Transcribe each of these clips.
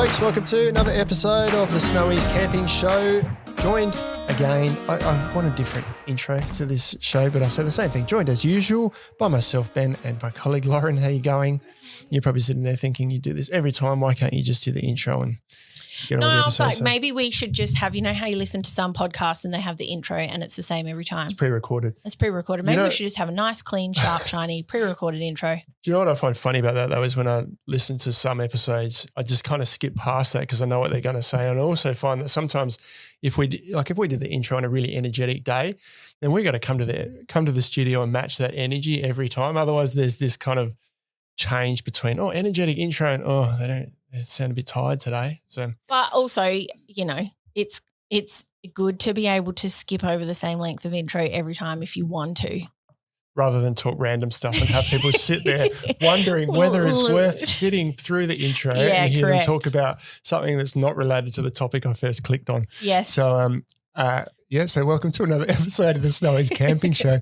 folks. Welcome to another episode of the Snowy's Camping Show. Joined again, I want a different intro to this show, but I say the same thing. Joined as usual by myself, Ben, and my colleague Lauren. How you going? You're probably sitting there thinking you do this every time. Why can't you just do the intro and get all the episodes? No, I was like, maybe we should just have, you know how you listen to some podcasts and they have the intro and it's the same every time. It's pre-recorded. It's pre-recorded. Maybe we should just have a nice, clean, sharp, shiny, pre-recorded intro. Do you know what I find funny about that though is when I listen to some episodes, I just kind of skip past that because I know what they're going to say. And I also find that sometimes if we did the intro on a really energetic day, then we got to come to the studio and match that energy every time. Otherwise, there's this kind of change between energetic intro and they sound a bit tired today. So, but also, you know, it's good to be able to skip over the same length of intro every time if you want to. Rather than talk random stuff and have people sit there wondering whether it's worth sitting through the intro and hear them talk about something that's not related to the topic I first clicked on. Yes. So, so welcome to another episode of the Snowy's Camping Show.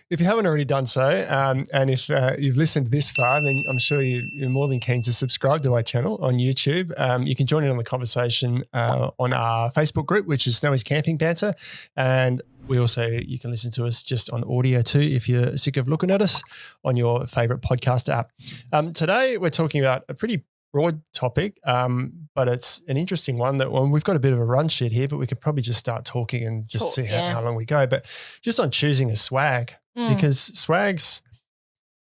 If you haven't already done so, and if you've listened this far, then I'm sure you're more than keen to subscribe to our channel on YouTube. You can join in on the conversation on our Facebook group, which is Snowy's Camping Banter. And you can listen to us just on audio too if you're sick of looking at us on your favourite podcast app. Today we're talking about a pretty broad topic, but it's an interesting one we've got a bit of a run sheet here, but we could probably just start talking and just see how long we go. But just on choosing a swag, because swags,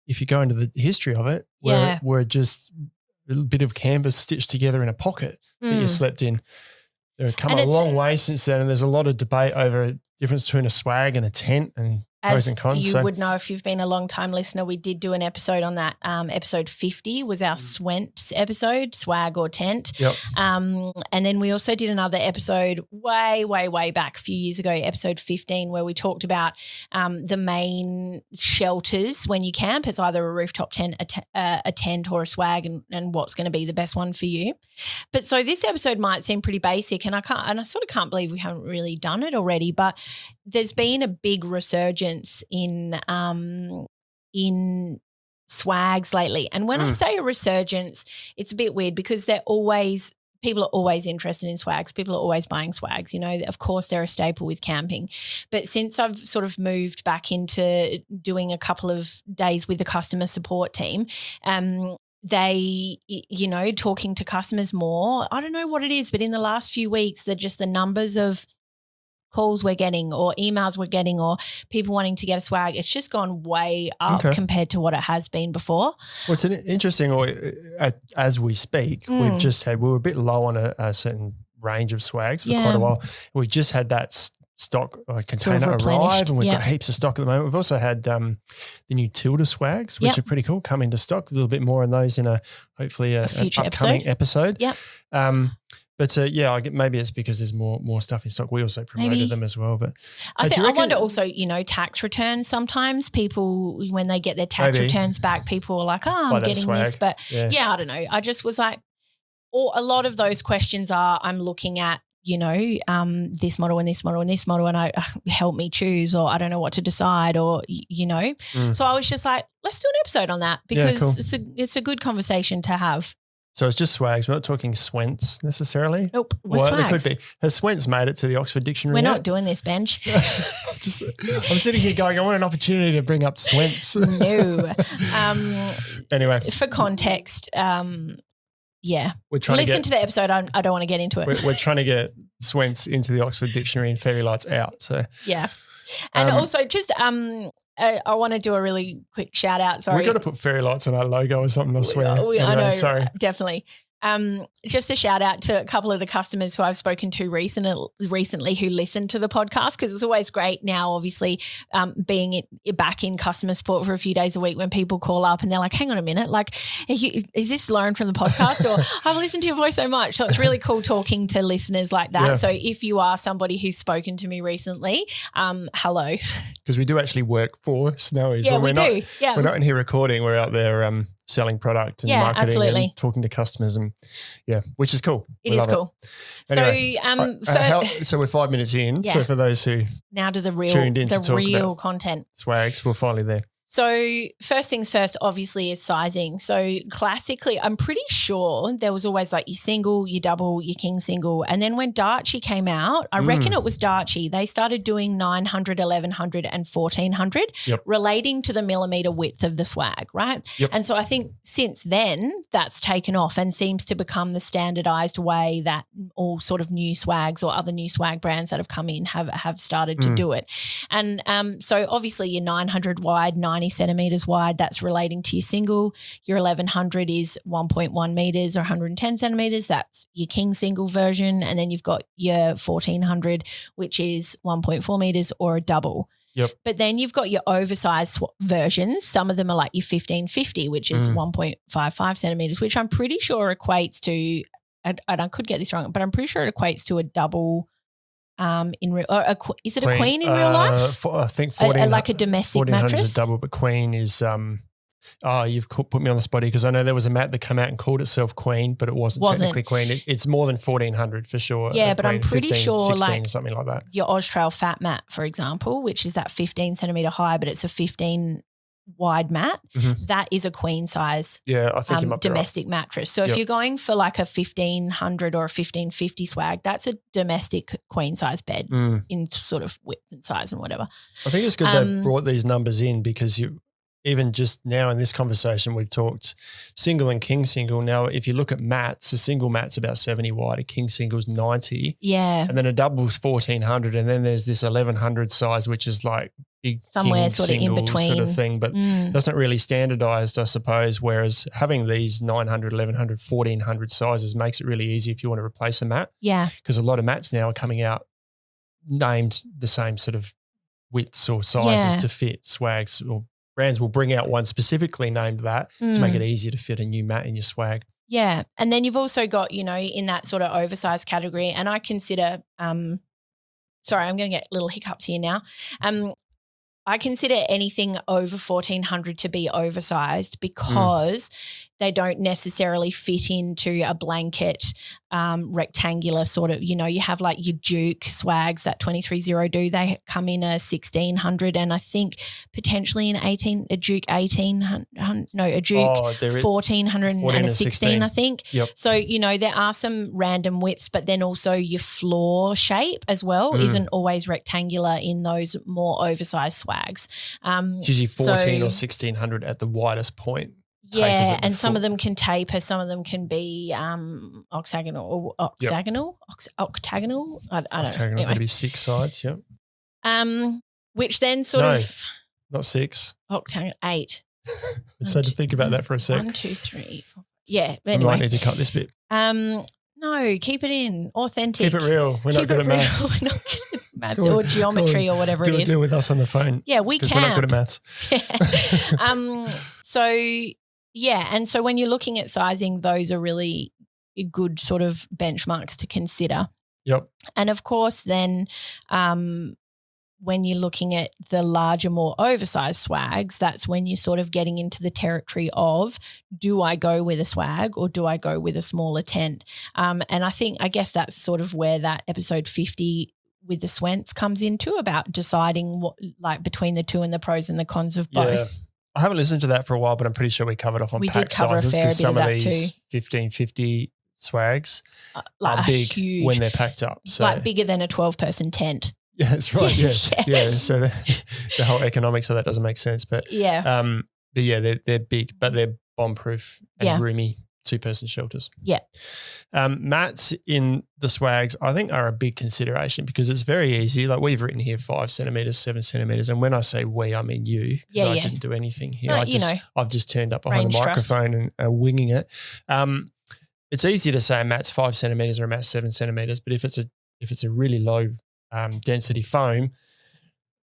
if you go into the history of it, were just a little bit of canvas stitched together in a pocket that you slept in. They've come a long way since then, and there's a lot of debate over the difference between a swag and a tent and pros and cons. You would know if you've been a long time listener, we did do an episode on that. Episode 50 was our Swents episode, swag or tent. Yep. And then we also did another episode way, way, way back a few years ago, episode 15, where we talked about the main shelters when you camp. It's either a rooftop tent, a tent or a swag, and what's going to be the best one for you. But so this episode might seem pretty basic, and I sort of can't believe we haven't really done it already, but there's been a big resurgence in swags lately. And when I say a resurgence, it's a bit weird because people are always interested in swags. People are always buying swags. You know, of course, they're a staple with camping. But since I've sort of moved back into doing a couple of days with the customer support team, they, you know, talking to customers more. I don't know what it is, but in the last few weeks, the numbers of calls we're getting or emails we're getting or people wanting to get a swag, it's just gone way up compared to what it has been before. Well, it's an interesting, as we speak, we were a bit low on a certain range of swags for quite a while. We just had that stock container arrive, and we've got heaps of stock at the moment. We've also had the new Tilda swags, which are pretty cool, come into stock. A little bit more on those in hopefully a future upcoming episode. Yeah. But maybe it's because there's more stuff in stock. We also promoted them as well. But I wonder also, you know, tax returns. Sometimes people, when they get their tax returns back, people are like, I'm getting this. But I don't know. I just was like, a lot of those questions I'm looking at, you know, this model and this model and this model, and help me choose, or I don't know what to decide, or, you know. So I was just like, let's do an episode on that because it's a good conversation to have. So it's just swags. We're not talking swents necessarily. Nope. Swags. It could be. Has swents made it to the Oxford Dictionary We're yet? not doing this, Bench. I'm sitting here going, I want an opportunity to bring up swents. No. Anyway. For context, we're trying listen to the episode. I don't want to get into it. We're trying to get swents into the Oxford Dictionary and fairy lights out. So yeah. And also just I want to do a really quick shout out. Sorry. We've got to put fairy lights on our logo or something, I swear. I know, sorry. Definitely. Just a shout out to a couple of the customers who I've spoken to recently who listen to the podcast, because it's always great now, obviously, being back in customer support for a few days a week when people call up and they're like, hang on a minute, like, is this Lauren from the podcast? Or I've listened to your voice so much. So it's really cool talking to listeners like that. Yeah. So if you are somebody who's spoken to me recently, hello. Because we do actually work for Snowy's. Yeah, we do. We're not in here recording. We're out there selling product and marketing absolutely. And talking to customers, and which is cool. It is cool. Anyway, so we're 5 minutes in. Yeah. So for those who now to the real tuned in to talk real about content swags, we're finally there. So first things first, obviously, is sizing. So classically, I'm pretty sure there was always like your single, your double, your king single. And then when Darchi came out, I reckon it was Darchi, they started doing 900, 1100 and 1400 relating to the millimeter width of the swag, right? Yep. And so I think since then that's taken off and seems to become the standardized way that all sort of new swags or other new swag brands that have come in have started to do it. And so obviously your 900 wide, 90 centimeters wide, that's relating to your single. Your 1100 is 1.1 meters or 110 centimeters. That's your king single version. And then you've got your 1400, which is 1.4 meters or a double. Yep. But then you've got your oversized versions. Some of them are like your 1550, which is 1.55 centimeters, which I'm pretty sure equates to, and I could get this wrong, but I'm pretty sure it equates to a double in real, is it a queen in real life? I think 14, like a domestic 1400 mattress. is a double, but queen is you've put me on the spot here because I know there was a mat that came out and called itself queen, but it wasn't technically queen. It's more than 1400 for sure. Yeah, but I'm pretty 15, sure 16 like or something like that. Your Austrail fat mat, for example, which is that 15 centimeter high, but it's a 15 wide mat, that is a queen size I think you might be domestic mattress. So if you're going for like a 1500 or a 1550 swag, that's a domestic queen size bed in sort of width and size and whatever. I think it's good they brought these numbers in because even just now in this conversation we've talked single and king single. Now if you look at mats, a single mat's about 70 wide, a king single's 90. Yeah. And then a double's 1400 and then there's this 1100 size which is like big somewhere king sort of in between sort of thing, but that's not really standardized, I suppose, whereas having these 900, 1100, 1400 sizes makes it really easy if you want to replace a mat. Yeah. Because a lot of mats now are coming out named the same sort of widths or sizes to fit swags, or brands will bring out one specifically named that to make it easier to fit a new mat in your swag. Yeah. And then you've also got, in that sort of oversized category, and I consider sorry, I'm going to get little hiccups here now. I consider anything over 1400 to be oversized because they don't necessarily fit into a blanket rectangular sort of, you have like your Duke swags that 230 do. They come in a 1600 and I think potentially a Duke 1800, a Duke 1400 and a 16, I think. Yep. So, there are some random widths, but then also your floor shape as well isn't always rectangular in those more oversized swags. It's usually 14 or 1600 at the widest point. Yeah, and some of them can taper, some of them can be octagonal. I don't know. Octagonal, anyway. Maybe 6 sides, Which then not 6. Octagonal 8. It's sad to think about that for a sec. 1, 2, 3, 4. Yeah, but We anyway. might need to cut this bit. No, keep it in. Authentic. Keep it real. We're not good at maths. We're not good at maths or geometry or whatever it is. Deal with us on the phone. Yeah, we can. Because we're not good at maths. Yeah. And so when you're looking at sizing, those are really good sort of benchmarks to consider. Yep. And of course then when you're looking at the larger, more oversized swags, that's when you're sort of getting into the territory of, do I go with a swag or do I go with a smaller tent? And I guess that's sort of where that episode 50 with the Swents comes into, about deciding what, like, between the two and the pros and the cons of both. Yeah. I haven't listened to that for a while, but I'm pretty sure we covered off on pack sizes because some of these 1550 swags are big huge, when they're packed up. So like bigger than a 12-person tent. Yeah, that's right. Yeah. So the whole economics of that doesn't make sense. But they're big, but they're bomb-proof and roomy 2-person shelters. Yeah. Mats in the swags, I think, are a big consideration because it's very easy. Like we've written here 5 centimeters, 7 centimeters. And when I say we, I mean you, because I didn't do anything here. I've just turned up behind the microphone and winging it. It's easy to say a mat's 5 centimeters or a mat's 7 centimeters, but if it's a really low density foam,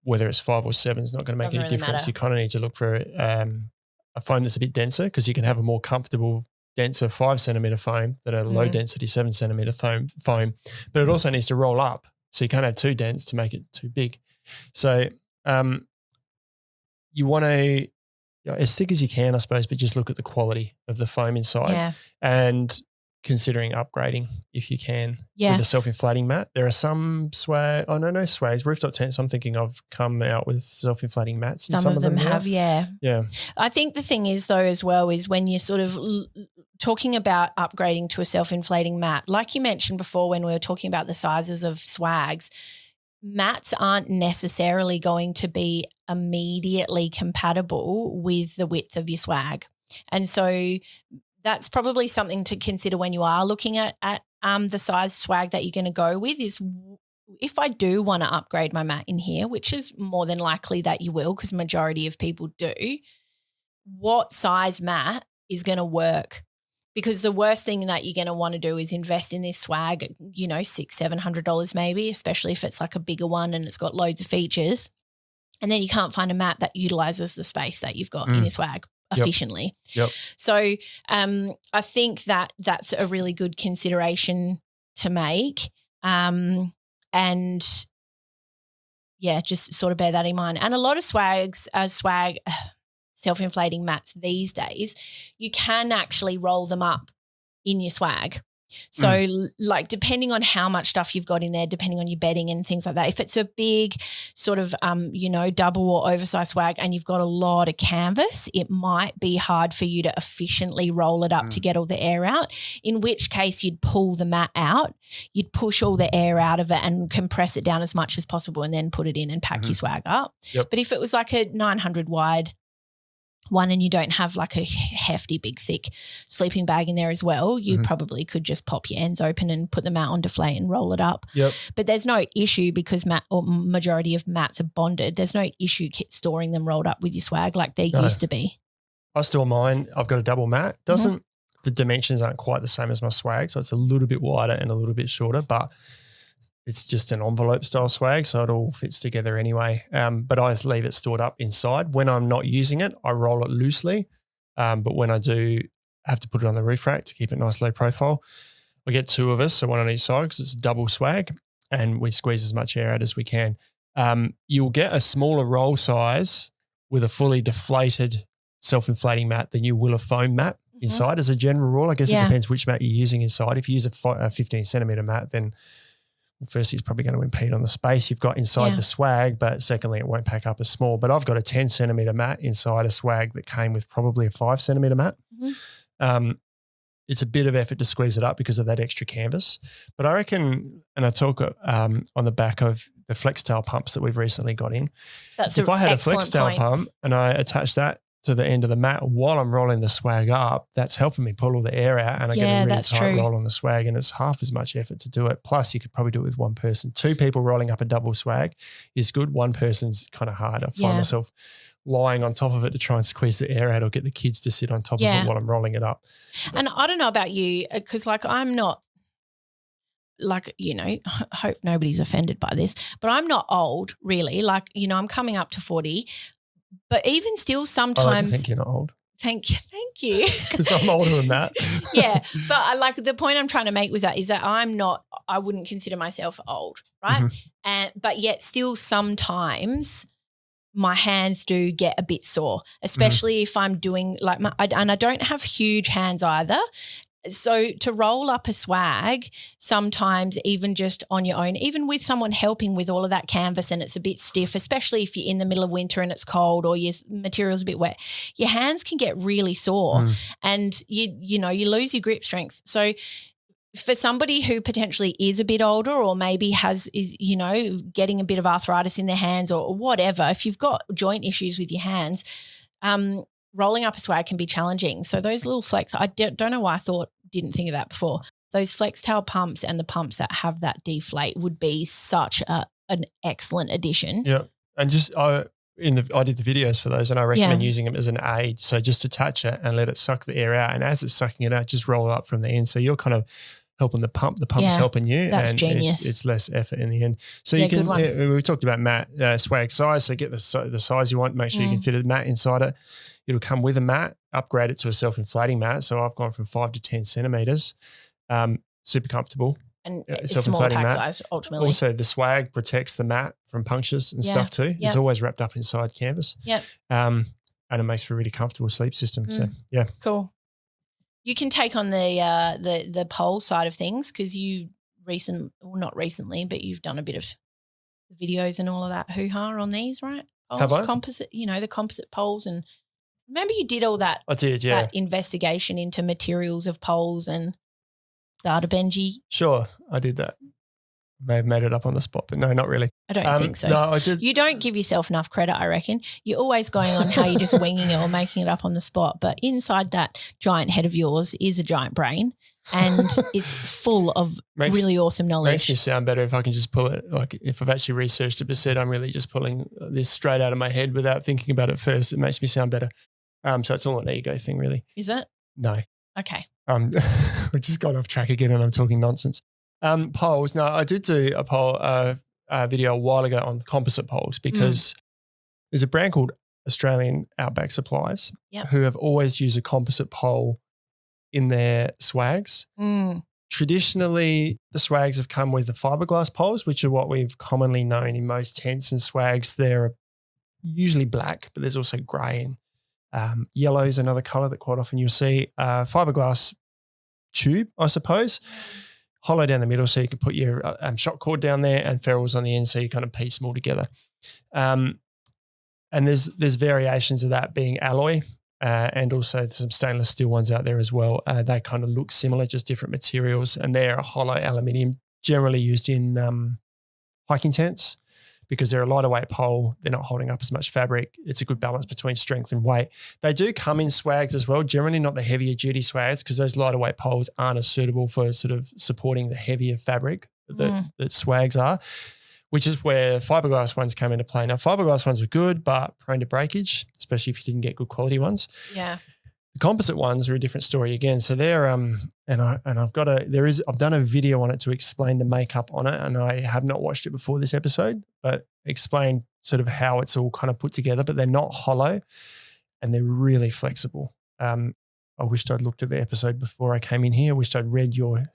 whether it's 5 or 7 is not going to make any difference. Matter. You kind of need to look for a foam that's a bit denser because you can have a more comfortable, denser 5 centimeter foam than a low density 7 centimeter foam, but it also needs to roll up. So you can't have too dense to make it too big. So you want to, as thick as you can, I suppose, but just look at the quality of the foam inside. Yeah. And considering upgrading if you can Yeah. with a self-inflating mat. There are some swags, rooftop tents I'm thinking of come out with self-inflating mats. And Some of them have, yeah. Yeah. I think the thing is though as well is when you're sort of talking about upgrading to a self-inflating mat, like you mentioned before when we were talking about the sizes of swags, mats aren't necessarily going to be immediately compatible with the width of your swag. And so that's probably something to consider when you are looking at the size swag that you're going to go with is if I do want to upgrade my mat in here, which is more than likely that you will because majority of people do, what size mat is going to work? Because the worst thing that you're going to want to do is invest in this swag, you know, $600-700 maybe, especially if it's like a bigger one and it's got loads of features. And then you can't find a mat that utilizes the space that you've got in your swag efficiently. Yep. So I think that that's a really good consideration to make. And yeah, just sort of bear that in mind. And a lot of self-inflating mats these days, you can actually roll them up in your swag. So like depending on how much stuff you've got in there, depending on your bedding and things like that, if it's a big sort of, double or oversized swag and you've got a lot of canvas, it might be hard for you to efficiently roll it up to get all the air out, in which case you'd pull the mat out, you'd push all the air out of it and compress it down as much as possible and then put it in and pack your swag up. Yep. But if it was like a 900 wide one and you don't have like a hefty, big, thick sleeping bag in there as well, you probably could just pop your ends open and put them out on deflate and roll it up. Yep. But there's no issue because majority of mats are bonded. There's no issue storing them rolled up with your swag like they used to be. I store mine. I've got a double mat. The dimensions aren't quite the same as my swag, so it's a little bit wider and a little bit shorter, but it's just an envelope style swag, so it all fits together anyway. But I just leave it stored up inside. When I'm not using it, I roll it loosely. But when I do have to put it on the roof rack to keep it nice low profile, I get two of us, so one on each side because it's a double swag, and we squeeze as much air out as we can. You'll get a smaller roll size with a fully deflated self-inflating mat than you will a foam mat inside as a general rule. I guess it depends which mat you're using inside. If you use a 15 centimetre mat, then firstly, it's probably going to impede on the space you've got inside the swag, but secondly, it won't pack up as small. But I've got a 10 centimetre mat inside a swag that came with probably a 5 centimetre mat. It's a bit of effort to squeeze it up because of that extra canvas. But I reckon, and I talk on the back of the flex tail pumps that we've recently got in. If I had a flex tail pump and I attached that to the end of the mat while I'm rolling the swag up, that's helping me pull all the air out and I get a really tight roll on the swag, and it's half as much effort to do it. Plus you could probably do it with one person. 2 people rolling up a double swag is good. One person's kind of hard. I find myself lying on top of it to try and squeeze the air out or get the kids to sit on top of it while I'm rolling it up. And I don't know about you because like I'm not like, I hope nobody's offended by this, but I'm not old really. Like, I'm coming up to 40. But even still sometimes – I like to think you're not old. Thank you. Because I'm older than that. Yeah. But I like the point I'm trying to make is that I wouldn't consider myself old, right? But yet still sometimes my hands do get a bit sore, especially if I'm doing like and I don't have huge hands either. So to roll up a swag, sometimes even just on your own, even with someone helping with all of that canvas and it's a bit stiff, especially if you're in the middle of winter and it's cold or your material's a bit wet, your hands can get really sore and you lose your grip strength. So for somebody who potentially is a bit older or maybe is getting a bit of arthritis in their hands or whatever, if you've got joint issues with your hands, rolling up a swag can be challenging. So those little flex, I don't know why didn't think of that before. Those flex tail pumps and the pumps that have that deflate would be such an excellent addition. Yeah. And I did the videos for those and I recommend using them as an aid. So just attach it and let it suck the air out. And as it's sucking it out, just roll it up from the end. So you're kind of helping the pump. The pump's helping you. That's and genius. It's less effort in the end. So you can, we talked about mat swag size. So get the size you want. Make sure you can fit a mat inside it. It'll come with a mat, upgrade it to a self-inflating mat. So I've gone from 5 to 10 centimetres, super comfortable. And small pack size ultimately. Also the swag protects the mat from punctures and stuff too. It's always wrapped up inside canvas. Yep. And it makes for a really comfortable sleep system. So yeah. Cool. You can take on the pole side of things because not recently, but you've done a bit of videos and all of that hoo-ha on these, right? Poles, have I? composite, the composite poles, and remember you did all that. I did, yeah. That investigation into materials of poles and data Benji. Sure, I did that. May have made it up on the spot, but no, not really. I don't think so. No, I did. You don't give yourself enough credit, I reckon. You're always going on how you're just winging it or making it up on the spot. But inside that giant head of yours is a giant brain, and it's full of really awesome knowledge. Makes me sound better if I can just pull it. Like if I've actually researched it, but said I'm really just pulling this straight out of my head without thinking about it first. It makes me sound better. So it's all an ego thing, really. Is it? No. Okay. We just got off track again, and I'm talking nonsense. Poles. No, I did do a poll video a while ago on composite poles because there's a brand called Australian Outback Supplies who have always used a composite pole in their swags. Traditionally, the swags have come with the fiberglass poles, which are what we've commonly known in most tents and swags. They're usually black, but there's also grey and yellow is another colour that quite often you'll see. Fiberglass tube, I suppose. Hollow down the middle so you can put your shot cord down there and ferrules on the end so you kind of piece them all together. And there's variations of that being alloy and also some stainless steel ones out there as well. They kind of look similar, just different materials, and they're a hollow aluminium generally used in hiking tents because they're a lighter weight pole. They're not holding up as much fabric. It's a good balance between strength and weight. They do come in swags as well, generally not the heavier duty swags because those lighter weight poles aren't as suitable for sort of supporting the heavier fabric that swags are, which is where fiberglass ones come into play. Now, fiberglass ones are good but prone to breakage, especially if you didn't get good quality ones. Yeah. The composite ones are a different story again. So they're I've done a video on it to explain the makeup on it, and I have not watched it before this episode, but explain sort of how it's all kind of put together. But they're not hollow, and they're really flexible. I wished I'd looked at the episode before I came in here. I wished I'd read your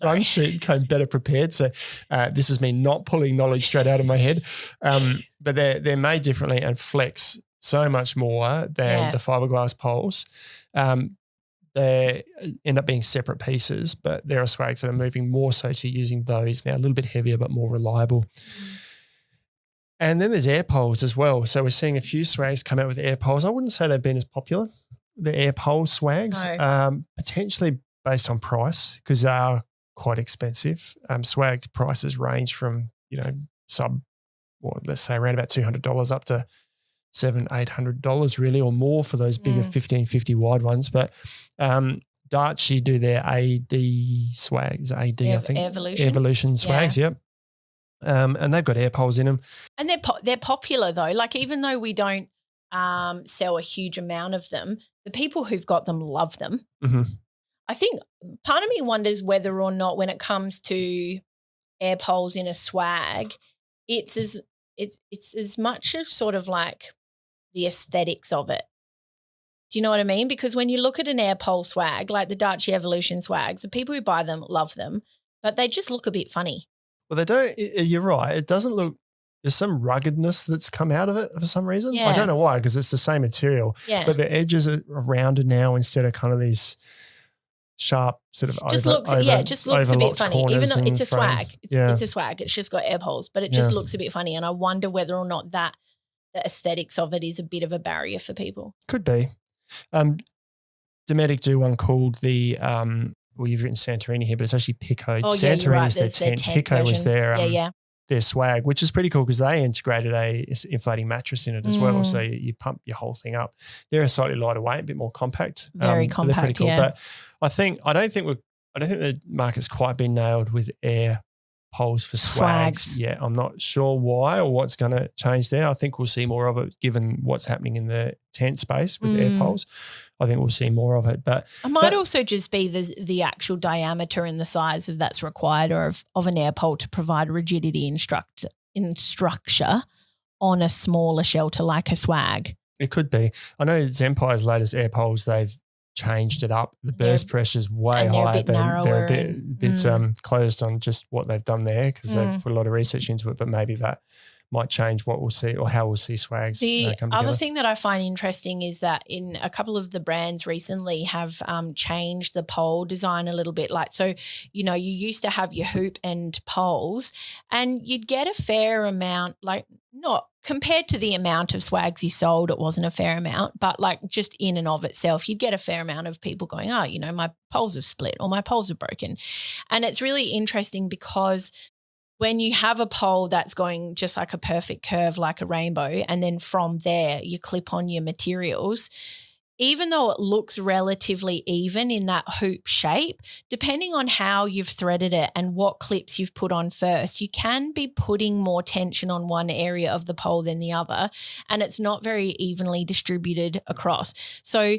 run sheet and came better prepared. So this is me not pulling knowledge straight out of my head. But they're made differently and flex so much more than the fiberglass poles. They end up being separate pieces, but there are swags that are moving more so to using those now, a little bit heavier but more reliable. And then there's air poles as well. So we're seeing a few swags come out with air poles. I wouldn't say they've been as popular, the air pole swags, potentially based on price because they are quite expensive. Swag prices range from, let's say around about $200 up to $700-800 really or more for those bigger 1550 wide ones. But Darchi do their AD swags, I think. Evolution swags, yep. And they've got air poles in them. And they're popular though. Like even though we don't sell a huge amount of them, the people who've got them love them. Mm-hmm. I think part of me wonders whether or not when it comes to air poles in a swag, it's as much of sort of like the aesthetics of it. Do you know what I mean? Because when you look at an air pole swag, like the Darchi Evolution swags, the people who buy them love them, but they just look a bit funny. Well, they don't. You're right. It doesn't look. There's some ruggedness that's come out of it for some reason. Yeah. I don't know why because it's the same material. Yeah. But the edges are rounded now instead of kind of these sharp sort of just looks a bit funny. Even though it's a swag, it's a swag. It's just got air poles, but it just looks a bit funny. And I wonder whether or not the aesthetics of it is a bit of a barrier for people. Could be. Dometic do one called the you've written Santorini here, but it's actually Pico. Santorini's their tent. Pico version. was their swag, which is pretty cool because they integrated a inflating mattress in it as well. So you pump your whole thing up. They're a slightly lighter weight, a bit more compact. Very compact, they're pretty cool. But I don't think the market's quite been nailed with air poles for swags. Yeah, I'm not sure why or what's going to change there. I think we'll see more of it given what's happening in the tent space with air poles. I think we'll see more of it. But it might also just be the actual diameter and the size of that's required or of an air pole to provide rigidity in structure on a smaller shelter like a swag. It could be. I know Zempire's latest air poles, they've changed it up. The burst pressure's way higher. They're a bit closed on just what they've done there because they've put a lot of research into it, but maybe that might change what we'll see or how we'll see swags The come other together. thing that I find interesting is that in a couple of the brands recently have changed the pole design a little bit. Like, so, you know, you used to have your hoop end poles and you'd get a fair amount, like not compared to the amount of swags you sold, it wasn't a fair amount, but like just in and of itself, you'd get a fair amount of people going, oh, you know, my poles have split or my poles are broken. And it's really interesting because when you have a pole that's going just like a perfect curve, like a rainbow, and then from there you clip on your materials, even though it looks relatively even in that hoop shape, depending on how you've threaded it and what clips you've put on first, you can be putting more tension on one area of the pole than the other, and it's not very evenly distributed across. So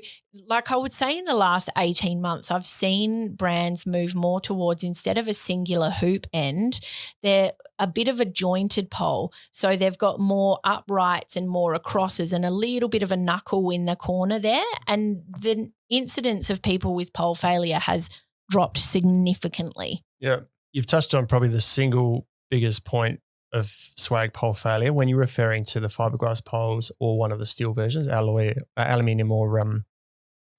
like I would say in the last 18 months, I've seen brands move more towards, instead of a singular hoop end, they're a bit of a jointed pole. So they've got more uprights and more acrosses and a little bit of a knuckle in the corner there. And the incidence of people with pole failure has dropped significantly. Yeah. You've touched on probably the single biggest point of swag pole failure when you're referring to the fiberglass poles or one of the steel versions, alloy, aluminium or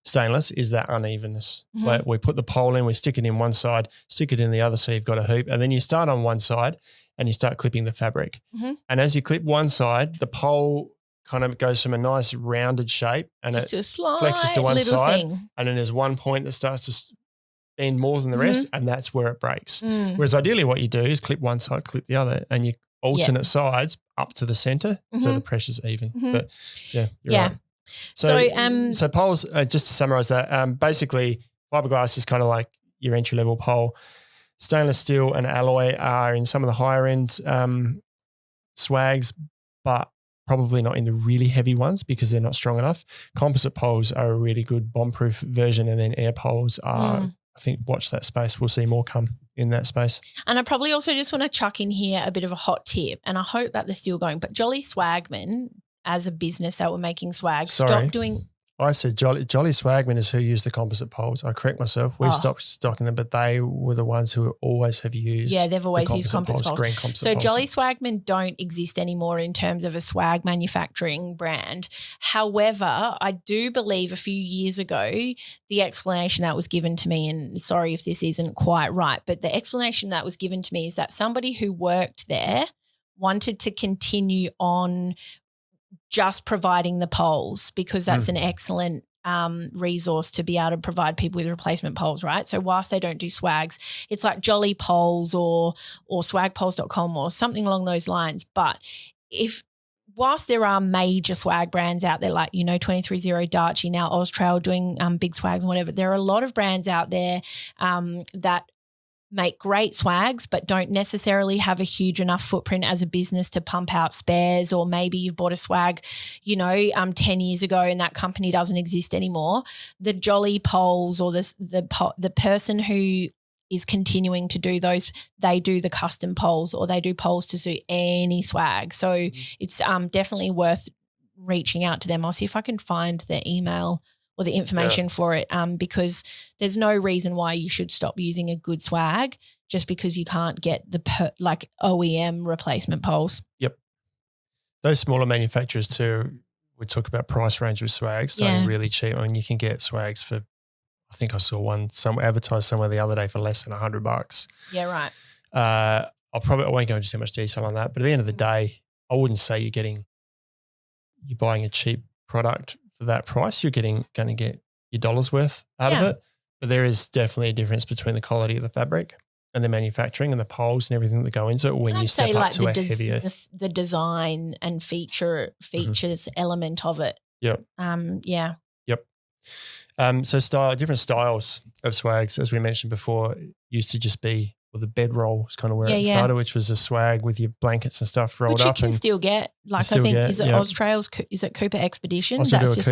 stainless, is that unevenness. Mm-hmm. Where we put the pole in, we stick it in one side, stick it in the other, so you've got a hoop, and then you start on one side and you start clipping the fabric. Mm-hmm. And as you clip one side, the pole kind of goes from a nice rounded shape and just it a slight flexes to one little side, thing. and then there's one point that starts to bend more than the rest, and that's where it breaks. Whereas ideally what you do is clip one side, clip the other, and you alternate sides up to the center so the pressure's even. But yeah, you're right. So poles, just to summarize that, basically fiberglass is kind of like your entry-level pole. Stainless steel and alloy are in some of the higher end swags, but probably not in the really heavy ones because they're not strong enough. Composite poles are a really good bomb-proof version, and then air poles are, I think, watch that space. We'll see more come in that space. And I probably also just want to chuck in here a bit of a hot tip, and I hope that they're still going, but Jolly Swagman, as a business that were making swag, stop doing. I said Jolly Swagman is who used the composite poles. I correct myself. We've stopped stocking them, but they were the ones who always have used. Yeah, they've always used composite poles. Green composite so poles. Jolly Swagman don't exist anymore in terms of a swag manufacturing brand. However, I do believe a few years ago, the explanation that was given to me, and sorry if this isn't quite right, but the explanation that was given to me is that somebody who worked there wanted to continue on just providing the poles because that's an excellent resource to be able to provide people with replacement poles, right? So whilst they don't do swags, it's like Jolly Poles or swagpoles.com or something along those lines. But whilst there are major swag brands out there like, you know, 230 Darchi, now Oztrail doing big swags and whatever, there are a lot of brands out there that make great swags but don't necessarily have a huge enough footprint as a business to pump out spares, or maybe you've bought a swag, you know, 10 years ago and that company doesn't exist anymore. The Jolly Poles or the person who is continuing to do those, they do the custom poles or they do poles to suit any swag. So it's definitely worth reaching out to them. I'll see if I can find their email or the information for it, because there's no reason why you should stop using a good swag just because you can't get the OEM replacement poles. Yep. Those smaller manufacturers too, we talk about price range with swags, starting really cheap. I mean, you can get swags for, I think I saw one advertised somewhere the other day for less than $100. Yeah, right. I won't go into too much detail on that, but at the end of the day, I wouldn't say you're buying a cheap product for that price. You're going to get your dollar's worth out of it. But there is definitely a difference between the quality of the fabric and the manufacturing and the poles and everything that go into it when you step up to a heavier. The design and features element of it. Yep. Yep. So different styles of swags, as we mentioned before, used to just be, well, the bedroll is kind of where it started, which was a swag with your blankets and stuff rolled up. Which you can still get. Like I think, is it Oztrail's, is it Cooper Expedition? I still do a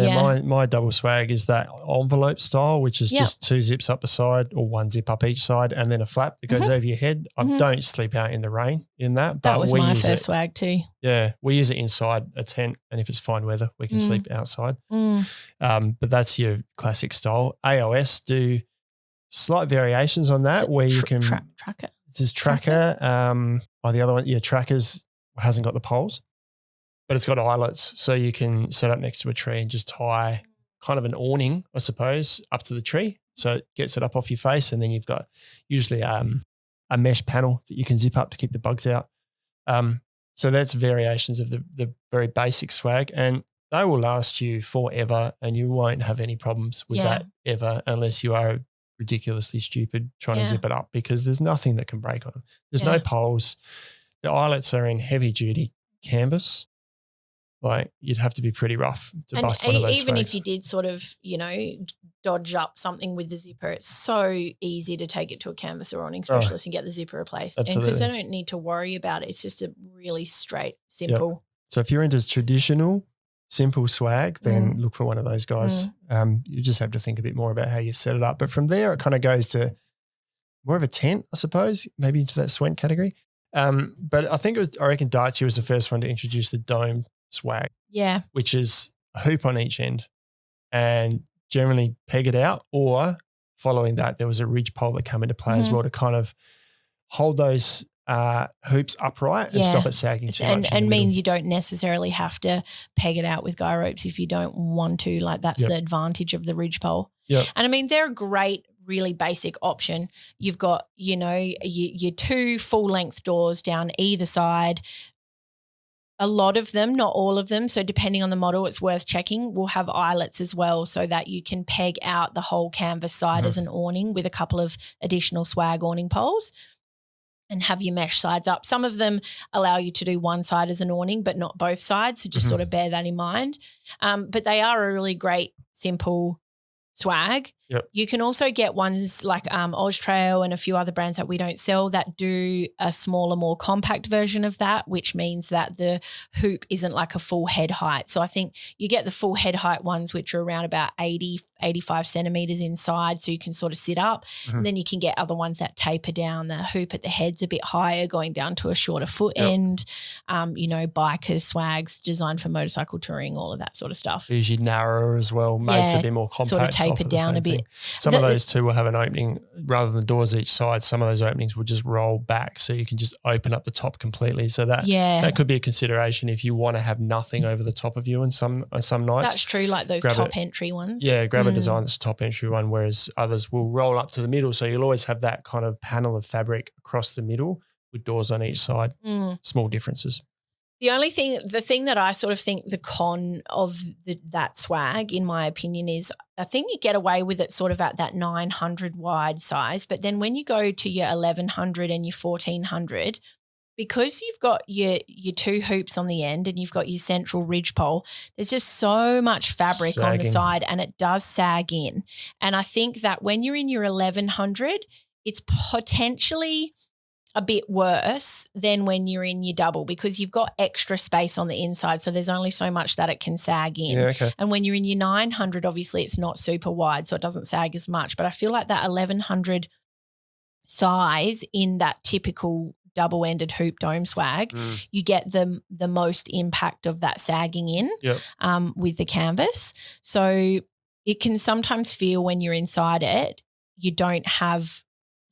Cooper. My double swag is that envelope style, which is just 2 zips up the side or 1 zip up each side and then a flap that goes over your head. I don't sleep out in the rain in that. But that was my first swag too. Yeah, we use it inside a tent, and if it's fine weather, we can sleep outside. But that's your classic style. AOS do slight variations on that where you can tracker. This is tracker. The other one, trackers hasn't got the poles, but it's got eyelets, so you can set up next to a tree and just tie kind of an awning, I suppose, up to the tree. So it gets it up off your face, and then you've got usually a mesh panel that you can zip up to keep the bugs out. So that's variations of the very basic swag, and they will last you forever, and you won't have any problems with that ever, unless you are ridiculously stupid trying to zip it up, because there's nothing that can break on them. There's no poles. The eyelets are in heavy duty canvas. Like, you'd have to be pretty rough to bust one of those even swags. if you did sort of, dodge up something with the zipper, it's so easy to take it to a canvas or awning specialist and get the zipper replaced. Absolutely. And because they don't need to worry about it. It's just a really straight, simple. Yep. So if you're into traditional, simple swag, then look for one of those guys. You just have to think a bit more about how you set it up. But from there, it kind of goes to more of a tent, I suppose, maybe into that sweat category. But I reckon Daichi was the first one to introduce the dome swag. Yeah. Which is a hoop on each end and generally peg it out, or following that, there was a ridge pole that came into play as well to kind of hold those hoops upright and stop it sagging too much. And mean you don't necessarily have to peg it out with guy ropes if you don't want to. Like, that's the advantage of the ridge pole. Yep. And I mean, they're a great, really basic option. You've got, your 2 full-length doors down either side. A lot of them, not all of them, so depending on the model, it's worth checking, will have eyelets as well, so that you can peg out the whole canvas side as an awning with a couple of additional swag awning poles and have your mesh sides up. Some of them allow you to do one side as an awning but not both sides, so just sort of bear that in mind. But they are a really great, simple swag. Yep. You can also get ones like Oztrail and a few other brands that we don't sell that do a smaller, more compact version of that, which means that the hoop isn't like a full head height. So I think you get the full head height ones, which are around about 80, 85 centimetres inside, so you can sort of sit up. And then you can get other ones that taper down. The hoop at the head's a bit higher, going down to a shorter foot end. Bikers, swags designed for motorcycle touring, all of that sort of stuff. Usually narrower as well, made to be more compact. Sort of tapered down a bit. Some of those too will have an opening rather than doors each side. Some of those openings will just roll back, so you can just open up the top completely. So that could be a consideration if you want to have nothing over the top of you on some nights. That's true, like those top entry ones. Yeah, grab a design that's a top entry one, whereas others will roll up to the middle. So you'll always have that kind of panel of fabric across the middle with doors on each side. Small differences. The thing that I sort of think the con of that swag, in my opinion, is I think you get away with it sort of at that 900 wide size, but then when you go to your 1100 and your 1400, because you've got your 2 hoops on the end and you've got your central ridge pole, there's just so much fabric on the side and it does sag in. And I think that when you're in your 1100, it's potentially a bit worse than when you're in your double, because you've got extra space on the inside, so there's only so much that it can sag in. Yeah, okay. And when you're in your 900, obviously it's not super wide, so it doesn't sag as much. But I feel like that 1100 size in that typical double-ended hoop dome swag, you get the most impact of that sagging in with the canvas. So it can sometimes feel when you're inside it, you don't have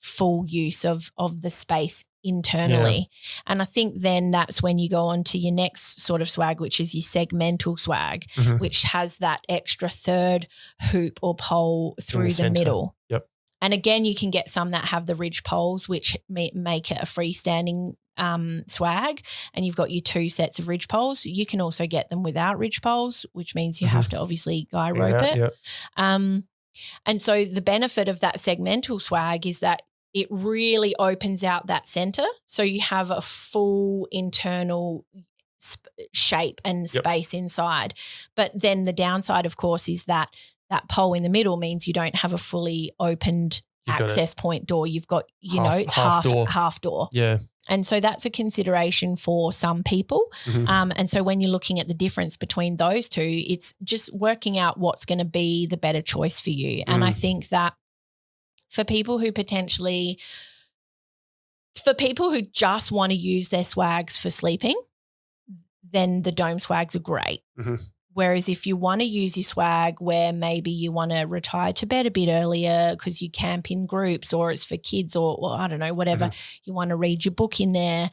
full use of the space internally. And I think then that's when you go on to your next sort of swag, which is your segmental swag, which has that extra third hoop or pole through the middle. Yep. And again, you can get some that have the ridge poles, which make it a freestanding swag, and you've got your 2 sets of ridge poles. You can also get them without ridge poles, which means you have to obviously guy rope it. Yep. And so the benefit of that segmental swag is that it really opens out that center, so you have a full internal shape and space inside. But then the downside, of course, is that pole in the middle means you don't have a fully opened access point door. You've got, it's half door. Yeah. And so that's a consideration for some people. And so when you're looking at the difference between those two, it's just working out what's going to be the better choice for you. And I think that for people who just want to use their swags for sleeping, then the dome swags are great. Whereas if you want to use your swag where maybe you want to retire to bed a bit earlier because you camp in groups, or it's for kids, or I don't know, whatever, you want to read your book in there,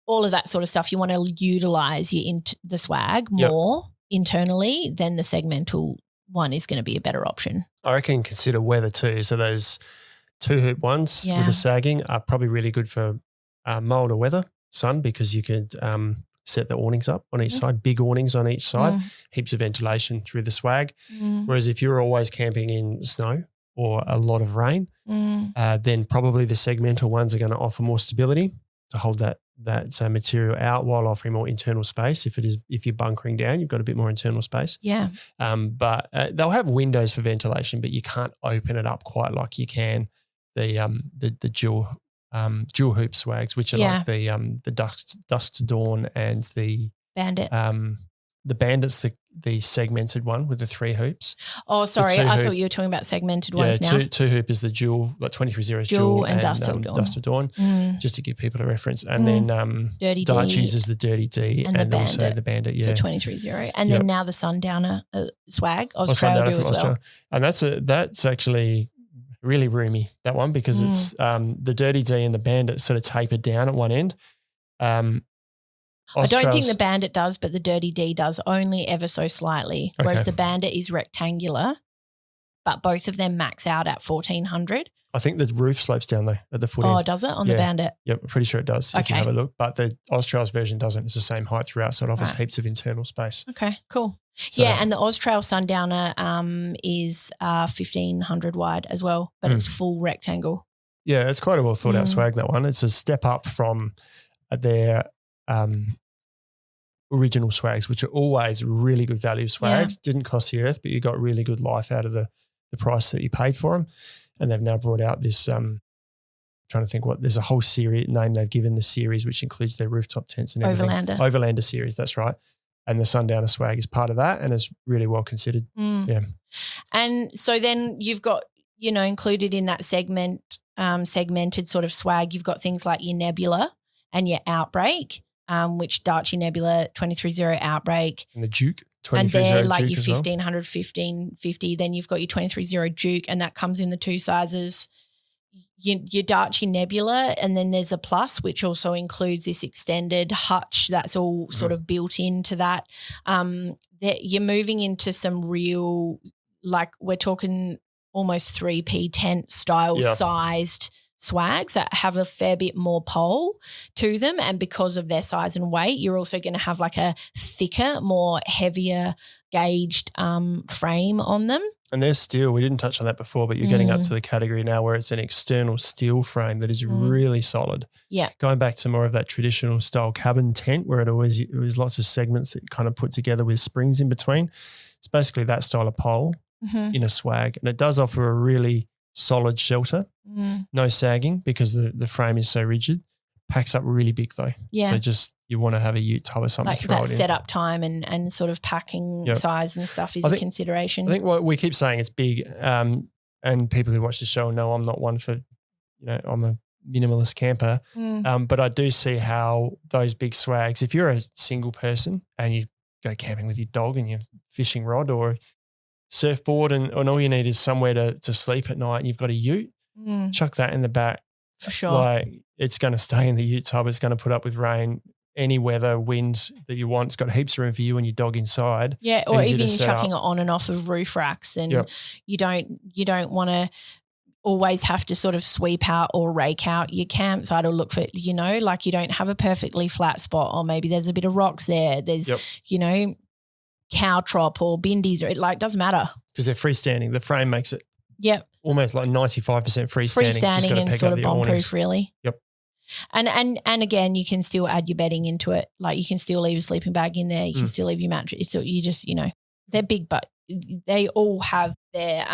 all of that sort of stuff. You want to utilize the swag more internally, then the segmental one is going to be a better option. I reckon consider weather too. So those 2-hoop ones with the sagging are probably really good for milder weather, sun, because you could set the awnings up on each side, big awnings on each side, heaps of ventilation through the swag. Whereas if you're always camping in snow or a lot of rain, then probably the segmental ones are going to offer more stability to hold that material out while offering more internal space. If you're bunkering down, you've got a bit more internal space. Yeah. But they'll have windows for ventilation, but you can't open it up quite like you can the dual hoop swags, which are like the dusk to dawn and the bandit. The bandit's the segmented one with the 3 hoops. Oh, sorry, I thought you were talking about segmented ones now. Two hoop is the dual, like 23-0 is dual and Dusk to Dawn, just to give people a reference. And then Dirty Darchies D is the Dirty D and also the Bandit, for 23-0. And then now the Sundowner swag, Australia do as well. And that's actually really roomy, that one, because it's the Dirty D and the Bandit sort of tapered down at one end. I don't think the Bandit does, but the Dirty D does, only ever so slightly, whereas the Bandit is rectangular, but both of them max out at 1,400. I think the roof slopes down though at the foot end. Oh, does it on the Bandit? Yep, I'm pretty sure it does if you have a look. But the Australia's version doesn't. It's the same height throughout, so it offers heaps of internal space. Okay, cool. So, and the Austrail Sundowner is 1,500 wide as well, but it's full rectangle. Yeah, it's quite a well thought out swag, that one. It's a step up from their original swags, which are always really good value swags. Didn't cost the earth, but you got really good life out of the price that you paid for them. And they've now brought out this, trying to think there's a whole series name they've given the series, which includes their rooftop tents and everything. Overlander series, that's right. And the Sundowner swag is part of that, and it's really well considered. Yeah. And so then you've got, included in that segmented sort of swag, you've got things like your Nebula and your Outbreak, which Darchi Nebula 23-0 Outbreak. And the Duke 23-0 and they're like Duke your as well. 1,500, 1,550. Then you've got your 23-0 Duke, and that comes in the 2 sizes. Your Darchi Nebula, and then there's a Plus, which also includes this extended hutch that's all sort of built into that. You're moving into some real, like we're talking almost 3P tent style sized swags that have a fair bit more pole to them, and because of their size and weight, you're also going to have like a thicker, more heavier gauged frame on them. And there's steel. We didn't touch on that before, but you're getting up to the category now where it's an external steel frame that is really solid. Yeah. Going back to more of that traditional style cabin tent where it was lots of segments that kind of put together with springs in between. It's basically that style of pole in a swag, and it does offer a really solid shelter. No sagging because the frame is so rigid. Packs up really big though. Yeah. So just you want to have a ute tub or something. Like to throw that it in. setup time and sort of packing size and stuff is a consideration. I think what we keep saying it's big, and people who watch the show know I'm not one for, I'm a minimalist camper, but I do see how those big swags, if you're a single person and you go camping with your dog and your fishing rod or surfboard and all you need is somewhere to sleep at night and you've got a ute, chuck that in the back. For sure. Like it's going to stay in the ute tub. It's going to put up with rain, any weather, wind that you want. It's got heaps of room for you and your dog inside. Yeah, or even you're chucking it on and off of roof racks, and you don't want to always have to sort of sweep out or rake out your campsite or look for, like you don't have a perfectly flat spot, or maybe there's a bit of rocks there. There's, cow trop or bindies, or it doesn't matter. Because they're freestanding. The frame makes it almost like 95% freestanding. Freestanding and sort of bomb-proof, really. Yep. And again, you can still add your bedding into it. Like you can still leave a sleeping bag in there. You can still leave your mattress. So you just, they're big, but they all have their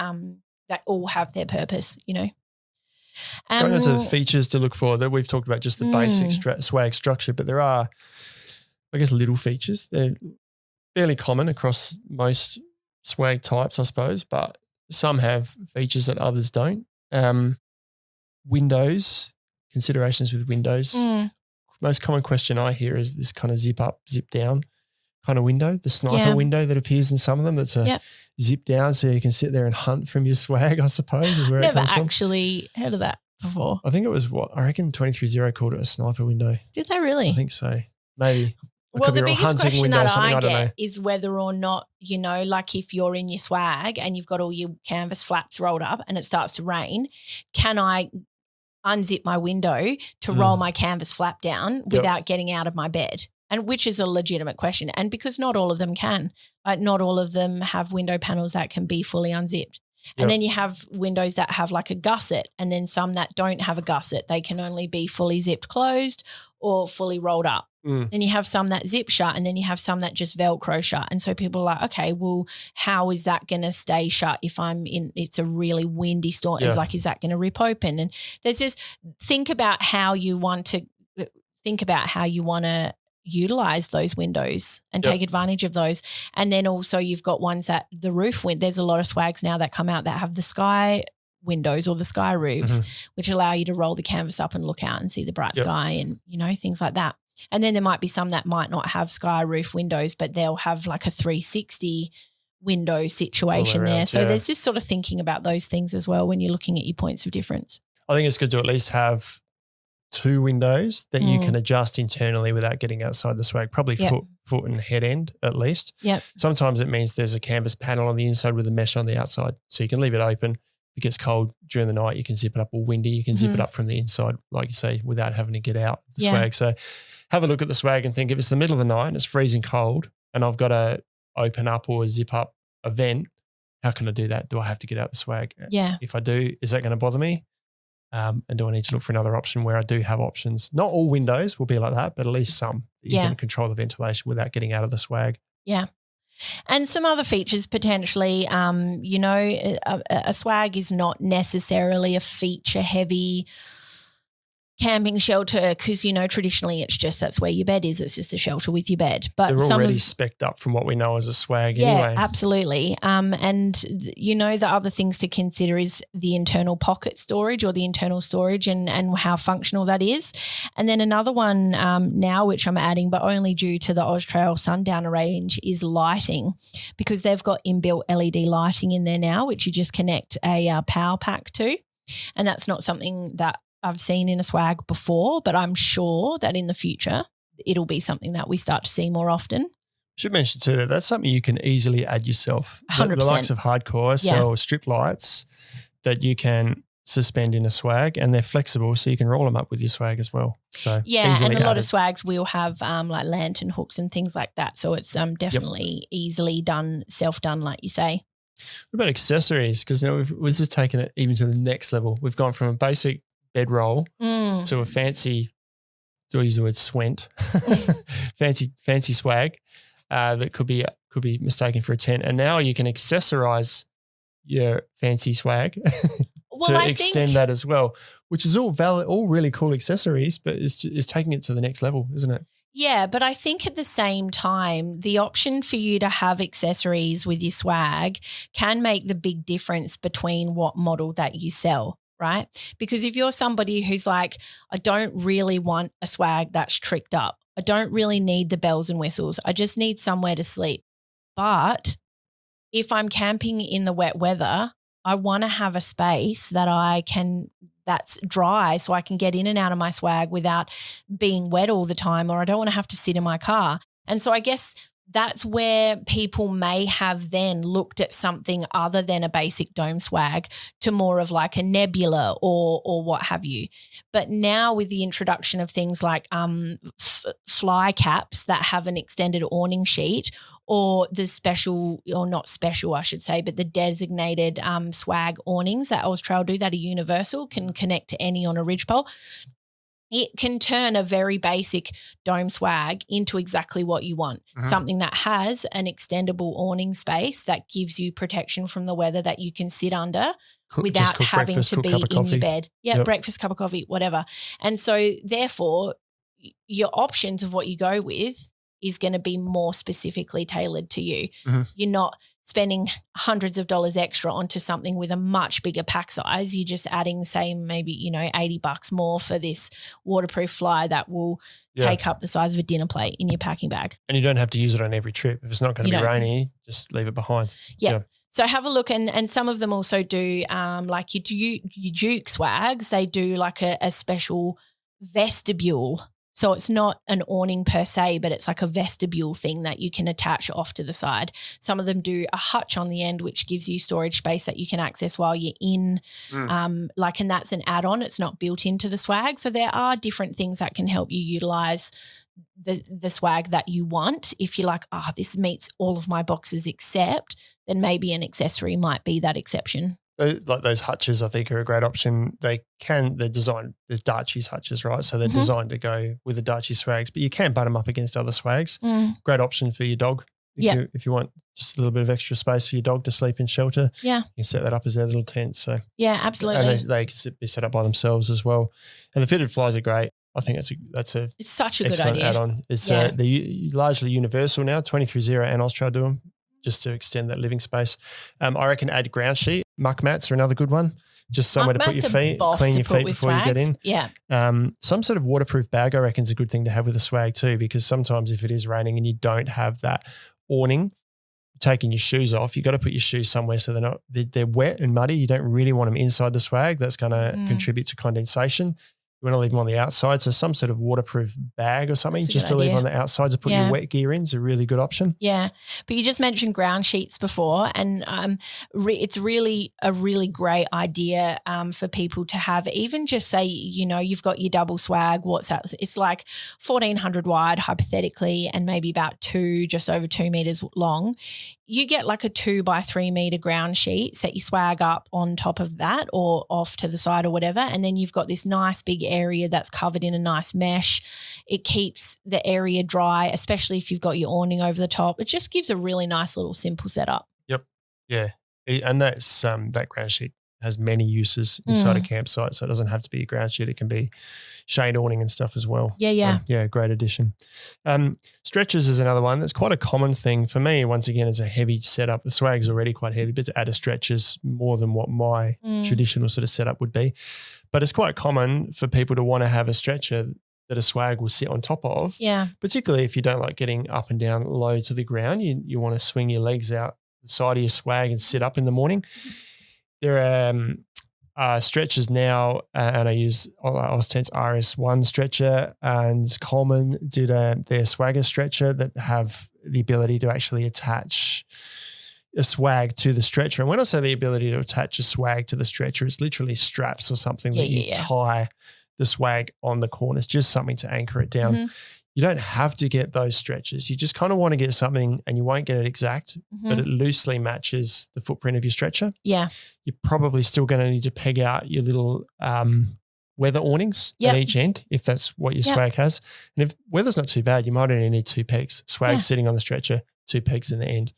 purpose. Going into features to look for, that we've talked about just the basic swag structure, but there are, I guess, little features. They're fairly common across most swag types, I suppose, but some have features that others don't. Windows, considerations with windows. Most common question I hear is this kind of zip up, zip down kind of window, the sniper window that appears in some of them. That's a zip down so you can sit there and hunt from your swag, I suppose, is where it comes from. Never actually heard of that before. I think it was I reckon 23-0 called it a sniper window. Did they really? I think so. Maybe. Well, the biggest question that I don't know. get is whether or not, like if you're in your swag and you've got all your canvas flaps rolled up and it starts to rain, can I unzip my window to roll my canvas flap down without getting out of my bed? And which is a legitimate question. And because not all of them can, not all of them have window panels that can be fully unzipped. And then you have windows that have like a gusset, and then some that don't have a gusset. They can only be fully zipped closed or fully rolled up. Then you have some that zip shut, and then you have some that just Velcro shut. And so people are like, okay, well, how is that going to stay shut if it's a really windy storm? Yeah. Like, is that going to rip open? And there's just think about how you want to utilize those windows and take advantage of those. And then also you've got ones that the roof there's a lot of swags now that come out that have the sky windows or the sky roofs, which allow you to roll the canvas up and look out and see the bright sky and, things like that. And then there might be some that might not have sky roof windows, but they'll have like a 360 window situation there. So there's just sort of thinking about those things as well when you're looking at your points of difference. I think it's good to at least have 2 windows that you can adjust internally without getting outside the swag, probably foot and head end at least. Yep. Sometimes it means there's a canvas panel on the inside with a mesh on the outside. So you can leave it open. If it gets cold during the night, you can zip it up, or windy, you can zip it up from the inside, like you say, without having to get out the swag. So have a look at the swag and think, if it's the middle of the night and it's freezing cold and I've got to open up or zip up a vent, how can I do that? Do I have to get out the swag? Yeah. If I do, is that going to bother me? And do I need to look for another option where I do have options? Not all windows will be like that, but at least some. You can control the ventilation without getting out of the swag. Yeah. And some other features potentially, a swag is not necessarily a feature-heavy camping shelter because, traditionally it's just that's where your bed is. It's just a shelter with your bed. But they're already specced up from what we know as a swag anyway. Yeah, absolutely. And, the other things to consider is the internal pocket storage or the internal storage and how functional that is. And then another one now, which I'm adding, but only due to the Austrail Sundowner range, is lighting, because they've got inbuilt LED lighting in there now, which you just connect a power pack to. And that's not something that I've seen in a swag before, but I'm sure that in the future it'll be something that we start to see more often. Should mention too that that's something you can easily add yourself. 100%. The likes of Hardcore sell strip lights that you can suspend in a swag, and they're flexible, so you can roll them up with your swag as well. So and a lot of swags will have like lantern hooks and things like that. So it's definitely easily done, self-done, like you say. What about accessories? Because we've just taken it even to the next level. We've gone from a basic bedroll to a fancy, do I use the word swent, fancy swag that could be mistaken for a tent. And now you can accessorize your fancy swag to extend that as well, which is all valid, all really cool accessories, but it's taking it to the next level, isn't it? Yeah, but I think at the same time, the option for you to have accessories with your swag can make the big difference between what model that you sell. Right? Because if you're somebody who's like, I don't really want a swag that's tricked up. I don't really need the bells and whistles. I just need somewhere to sleep. But if I'm camping in the wet weather, I want to have a space that's dry so I can get in and out of my swag without being wet all the time, or I don't want to have to sit in my car. And so I guess that's where people may have then looked at something other than a basic dome swag to more of like a nebula or what have you. But now with the introduction of things like fly caps that have an extended awning sheet, or the special, or not special, I should say, but the designated swag awnings that Austrail do that are universal, can connect to any on a ridgepole. It can turn a very basic dome swag into exactly what you want, something that has an extendable awning space that gives you protection from the weather that you can sit under without having to be in your bed. Yeah, breakfast, cup of coffee, whatever. And so therefore your options of what you go with is going to be more specifically tailored to you. Mm-hmm. You're not spending hundreds of dollars extra onto something with a much bigger pack size. You're just adding, say, maybe, $80 more for this waterproof fly that will take up the size of a dinner plate in your packing bag. And you don't have to use it on every trip. If it's not going to be rainy, just leave it behind. Yeah. So have a look, and some of them also do like your Duke swags, they do like a special vestibule. So it's not an awning per se, but it's like a vestibule thing that you can attach off to the side. Some of them do a hutch on the end, which gives you storage space that you can access while you're in, and that's an add-on. It's not built into the swag. So there are different things that can help you utilize the swag that you want. If you're like, this meets all of my boxes except, then maybe an accessory might be that exception. Like those hutches, I think, are a great option. They're designed, there's Darchies hutches, right? So they're designed to go with the Darchie swags, but you can butt them up against other swags. Great option for your dog. If you want just a little bit of extra space for your dog to sleep in shelter, you can set that up as their little tent. So absolutely. And they can be set up by themselves as well. And the fitted flies are great. I think it's such a good idea. Add-on. It's they're largely universal now. 23Zero and Austral do them, just to extend that living space. I reckon add ground sheet. Muck mats are another good one. Just somewhere to put your feet, clean your feet before you get in. Yeah. Some sort of waterproof bag I reckon is a good thing to have with a swag too, because sometimes if it is raining and you don't have that awning, taking your shoes off, you got to put your shoes somewhere so they're wet and muddy. You don't really want them inside the swag. That's going to contribute to condensation. You want to leave them on the outside. So some sort of waterproof bag or something just to leave on the outside to put your wet gear in is a really good option. Yeah. But you just mentioned ground sheets before, and it's really a really great idea for people to have. Even just say, you've got your double swag. What's that? It's like 1,400 wide hypothetically, and maybe about just over 2 meters long. You get like a 2x3 meter ground sheet, set your swag up on top of that or off to the side or whatever. And then you've got this nice big area that's covered in a nice mesh. It keeps the area dry, especially if you've got your awning over the top. It just gives a really nice little simple setup. Yep. Yeah. And that's that ground sheet has many uses inside a campsite. So it doesn't have to be a ground sheet. It can be shade awning and stuff as well. Yeah. Great addition. Stretchers is another one. That's quite a common thing for me. Once again, it's a heavy setup. The swag's already quite heavy, but to add a stretcher is more than what my traditional sort of setup would be. But it's quite common for people to want to have a stretcher that a swag will sit on top of. Yeah. Particularly if you don't like getting up and down low to the ground. You want to swing your legs out the side of your swag and sit up in the morning. There are stretchers now, and I use Oztent's RS1 stretcher, and Coleman did their Swagger stretcher that have the ability to actually attach a swag to the stretcher. And when I say the ability to attach a swag to the stretcher, it's literally straps or something that you tie the swag on the corners, just something to anchor it down. You don't have to get those stretchers. You just kind of want to get something, and you won't get it exact, but it loosely matches the footprint of your stretcher. Yeah. You're probably still going to need to peg out your little weather awnings at each end if that's what your swag has. And if weather's not too bad, you might only need 2 pegs. Swag sitting on the stretcher, 2 pegs in the end.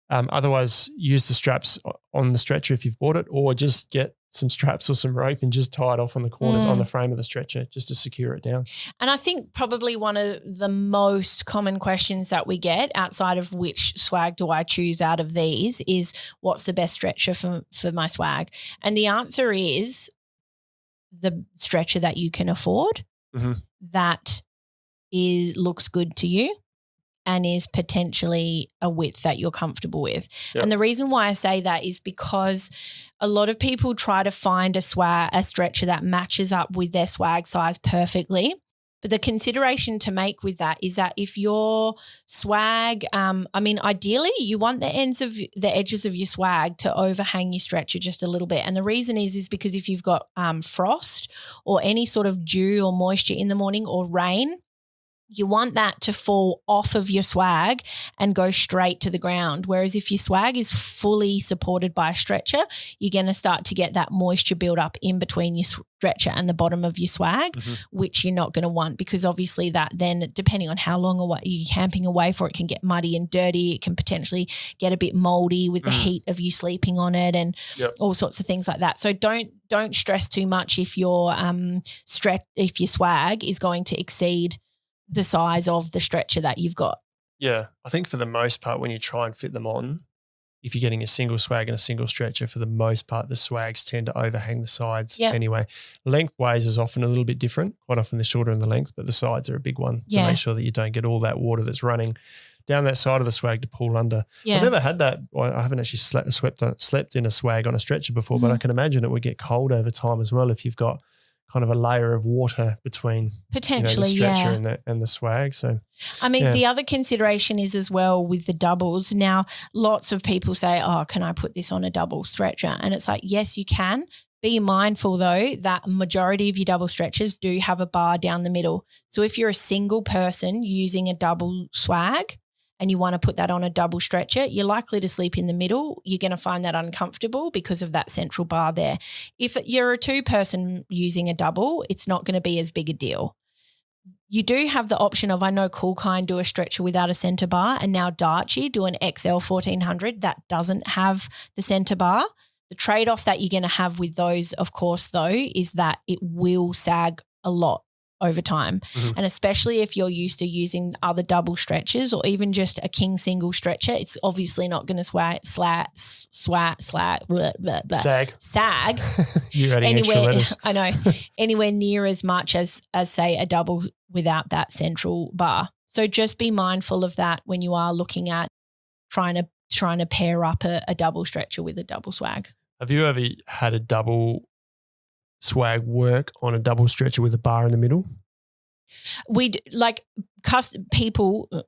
Otherwise, use the straps on the stretcher if you've bought it, or just get some straps or some rope and just tie it off on the corners on the frame of the stretcher just to secure it down. And I think probably one of the most common questions that we get outside of which swag do I choose out of these is what's the best stretcher for my swag? And the answer is the stretcher that you can afford, that looks good to you, and is potentially a width that you're comfortable with. Yep. And the reason why I say that is because a lot of people try to find a stretcher that matches up with their swag size perfectly. But the consideration to make with that is that if your swag, ideally you want the edges of your swag to overhang your stretcher just a little bit. And the reason is because if you've got frost or any sort of dew or moisture in the morning or rain, you want that to fall off of your swag and go straight to the ground. Whereas if your swag is fully supported by a stretcher, you're going to start to get that moisture build up in between your stretcher and the bottom of your swag, which you're not going to want, because obviously that then, depending on how long away you're camping away for, it can get muddy and dirty. It can potentially get a bit moldy with the heat of you sleeping on it and all sorts of things like that. So don't stress too much if your swag is going to exceed the size of the stretcher that you've got. Yeah. I think for the most part, when you try and fit them on, if you're getting a single swag and a single stretcher, for the most part, the swags tend to overhang the sides anyway. Lengthways is often a little bit different. Quite often they're shorter in the length, but the sides are a big one to make sure that you don't get all that water that's running down that side of the swag to pull under. Yeah. I've never had that. I haven't actually slept in a swag on a stretcher before, but I can imagine it would get cold over time as well if you've got kind of a layer of water between potentially the stretcher and the swag. So, I mean, the other consideration is as well with the doubles. Now, lots of people say, "Oh, can I put this on a double stretcher?" And it's like, yes, you can. Be mindful though that majority of your double stretchers do have a bar down the middle. So if you're a single person using a double swag and you want to put that on a double stretcher, you're likely to sleep in the middle. You're going to find that uncomfortable because of that central bar there. If you're a two-person using a double, it's not going to be as big a deal. You do have the option of, I know Cool Kind do a stretcher without a center bar, and now Darchi do an XL 1400 that doesn't have the center bar. The trade-off that you're going to have with those, of course, though, is that it will sag a lot over time. And especially if you're used to using other double stretchers or even just a king single stretcher, it's obviously not going to sag You're adding extra letters. I know, anywhere near as much as say a double without that central bar. So just be mindful of that when you are looking at trying to pair up a double stretcher with a double swag. Have you ever had a double swag work on a double stretcher with a bar in the middle?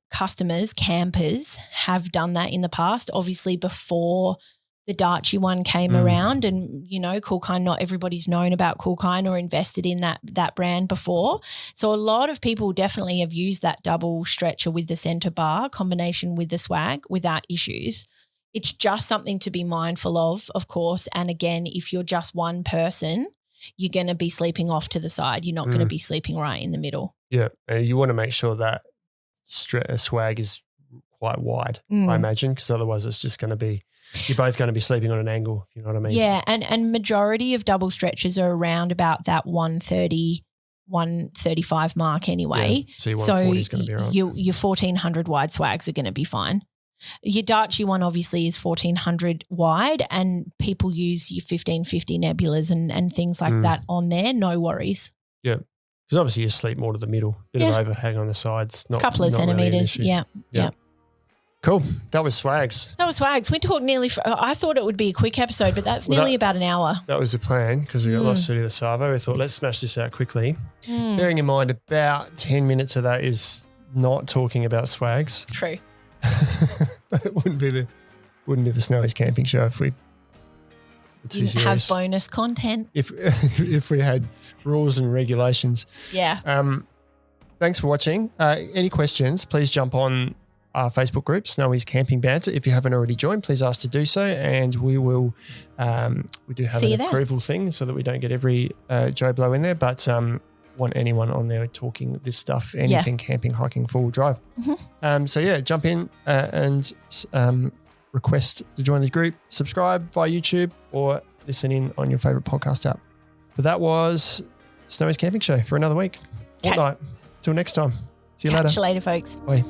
Customers, campers have done that in the past, obviously before the Darchi one came around, and Cool Kind, not everybody's known about Cool Kind or invested in that brand before. So a lot of people definitely have used that double stretcher with the center bar combination with the swag without issues. It's just something to be mindful of course. And again, if you're just one person, you're going to be sleeping off to the side. You're not going to be sleeping right in the middle. Yeah. You want to make sure that swag is quite wide, I imagine, because otherwise it's just going to be, you're both going to be sleeping on an angle, you know what I mean? Yeah, and majority of double stretchers are around about that 130, 135 mark anyway. Yeah, so your 140 is going to be right. Your 1400 wide swags are going to be fine. Your Darchi one obviously is 1400 wide, and people use your 1550 nebulas and things like that on there. No worries. Yeah, because obviously you sleep more to the middle, bit of overhang on the sides. A couple of centimetres. Really yeah. Cool. That was swags. We talked I thought it would be a quick episode, but that's nearly about an hour. That was the plan because we got Lost City of the Savo. We thought, let's smash this out quickly. Bearing in mind about 10 minutes of that is not talking about swags. True. It wouldn't be the Snowy's camping show if we were too serious. Have bonus content. If we had rules and regulations. Yeah. Thanks for watching. Any questions, please jump on our Facebook group, Snowy's Camping Banter. If you haven't already joined, please ask to do so, and we will. We do have an approval thing so that we don't get every Joe Blow in there, but want anyone on there talking this stuff, anything camping, hiking, four-wheel drive. Jump in and request to join the group, subscribe via YouTube or listen in on your favorite podcast app. But that was Snowy's Camping Show for another week. Fortnight. Till next time. See you later. Catch you later, folks. Bye.